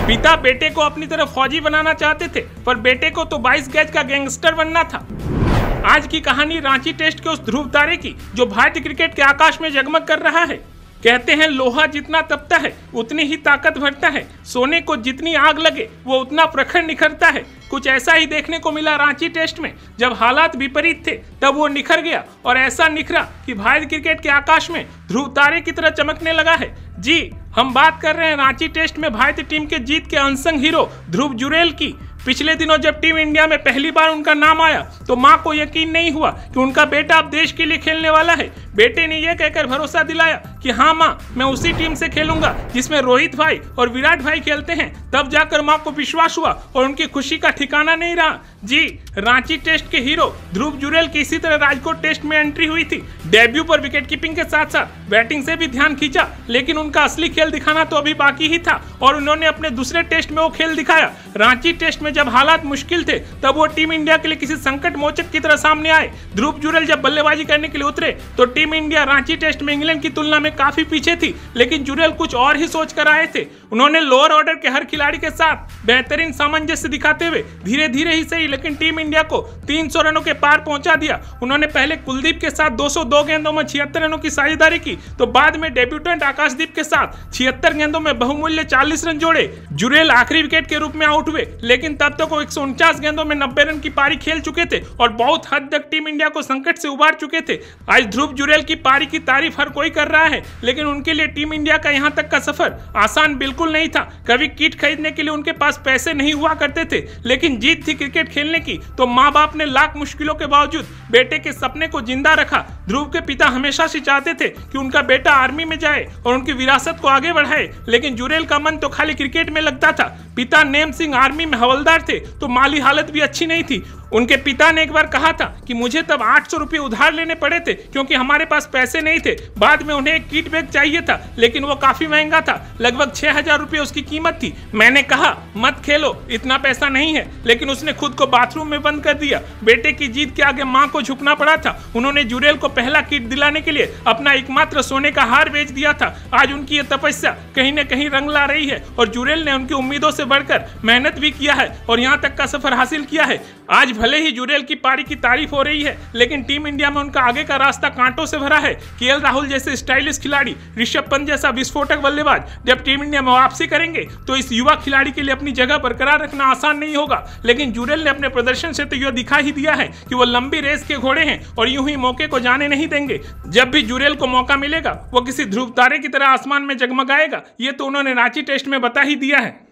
पिता बेटे को अपनी तरफ फौजी बनाना चाहते थे, पर बेटे को तो 22 गज का गैंगस्टर बनना था। आज की कहानी रांची टेस्ट के उस ध्रुव तारे की जो भारतीय क्रिकेट के आकाश में जगमग कर रहा है। कहते हैं लोहा जितना तपता है उतनी ही ताकत भरता है, सोने को जितनी आग लगे वो उतना प्रखर निखरता है। कुछ ऐसा ही देखने को मिला रांची टेस्ट में। जब हालात विपरीत थे तब वो निखर गया और ऐसा निखरा कि भारतीय क्रिकेट के आकाश में ध्रुव तारे की तरह चमकने लगा है। जी, हम बात कर रहे हैं रांची टेस्ट में भारतीय टीम के जीत के अनसंग हीरो ध्रुव जुरैल की। पिछले दिनों जब टीम इंडिया में पहली बार उनका नाम आया तो मां को यकीन नहीं हुआ कि उनका बेटा अब देश के लिए खेलने वाला है। बेटे ने यह कहकर भरोसा दिलाया कि हाँ मां, मैं उसी टीम से खेलूंगा जिसमें रोहित भाई और विराट भाई खेलते हैं। तब जाकर मां को विश्वास हुआ और उनकी खुशी का ठिकाना नहीं रहा। जी, रांची टेस्ट के हीरो ध्रुव जुरैल की इसी तरह राजकोट टेस्ट में एंट्री हुई थी। डेब्यू पर विकेट कीपिंग के साथ साथ बैटिंग से भी ध्यान खींचा, लेकिन उनका असली खेल दिखाना तो अभी बाकी ही था और उन्होंने अपने दूसरे टेस्ट में वो खेल दिखाया। रांची टेस्ट में जब हालात मुश्किल थे तब वो टीम इंडिया के लिए किसी संकट मोचक की तरह सामने आए। ध्रुव जुरैल जब बल्लेबाजी करने के लिए उतरे तो टीम इंडिया रांची टेस्ट में इंग्लैंड की तुलना में काफी पीछे थी, लेकिन जुरैल कुछ और ही सोच कर आए थे। उन्होंने लोअर ऑर्डर के हर खिलाड़ी के साथ बेहतरीन सामंजस्य दिखाते हुए धीरे धीरे ही सही लेकिन टीम इंडिया को 300 रनों के पार पहुंचा दिया। उन्होंने पहले कुलदीप के साथ 202 गेंदों में 76 रनों की साझेदारी की, तो बाद में डेब्यूटेंट आकाशदीप के साथ 76 गेंदों में बहुमूल्य 40 रन जोड़े। जुरैल आखिरी विकेट के रूप में आउट हुए, लेकिन तब तक वो 149 गेंदों में 90 रन की पारी खेल चुके थे और बहुत हद तक टीम इंडिया को संकट से उबार चुके थे। आज ध्रुव जुरैल की पारी की तारीफ हर कोई कर रहा है, लेकिन उनके लिए टीम इंडिया का यहां तक का सफर आसान बिल्कुल नहीं था। कभी किट खरीदने के लिए उनके पास पैसे नहीं हुआ करते थे, लेकिन जीत थी क्रिकेट खेलने की तो माँ बाप ने लाख मुश्किलों के बावजूद बेटे के सपने को जिंदा रखा। ध्रुव के पिता हमेशा से चाहते थे कि उनका बेटा आर्मी में जाए और उनकी विरासत को आगे बढ़ाए, लेकिन जुरैल का मन तो खाली क्रिकेट में लगता था। पिता नेम सिंह आर्मी में हवलदार थे तो माली हालत भी अच्छी नहीं थी। उनके पिता ने एक बार कहा था कि मुझे तब 800 रुपये उधार लेने पड़े थे क्योंकि हमारे पास पैसे नहीं थे। बाद में उन्हें एक किट बैग चाहिए था, लेकिन वो काफी महंगा था, लगभग 6000 रुपये उसकी कीमत थी। मैंने कहा मत खेलो, इतना पैसा नहीं है, लेकिन उसने खुद को बाथरूम में बंद कर दिया। बेटे की जीत के आगे मां को झुकना पड़ा था। उन्होंने जुरैल को पहला किट दिलाने के लिए अपना एकमात्र सोने का हार बेच दिया था। आज उनकी ये तपस्या कहीं न कहीं रंग ला रही है और जुरैल ने उनकी उम्मीदों से बढ़कर मेहनत भी किया है और यहाँ तक का सफर हासिल किया है। आज भले ही जुरैल की पारी की तारीफ हो रही है, लेकिन टीम इंडिया में उनका आगे का रास्ता कांटों से भरा है। केएल राहुल जैसे स्टाइलिश खिलाड़ी, ऋषभ पंत जैसा विस्फोटक बल्लेबाज जब टीम इंडिया में वापसी करेंगे तो इस युवा खिलाड़ी के लिए अपनी जगह बरकरार रखना आसान नहीं होगा। लेकिन जुरैल ने अपने प्रदर्शन से तो यह दिखा ही दिया है कि वो लंबी रेस के घोड़े हैं और यूं ही मौके को जाने नहीं देंगे। जब भी जुरैल को मौका मिलेगा वो किसी ध्रुव तारे की तरह आसमान में जगमगाएगा। ये तो उन्होंने रांची टेस्ट में बता ही दिया है।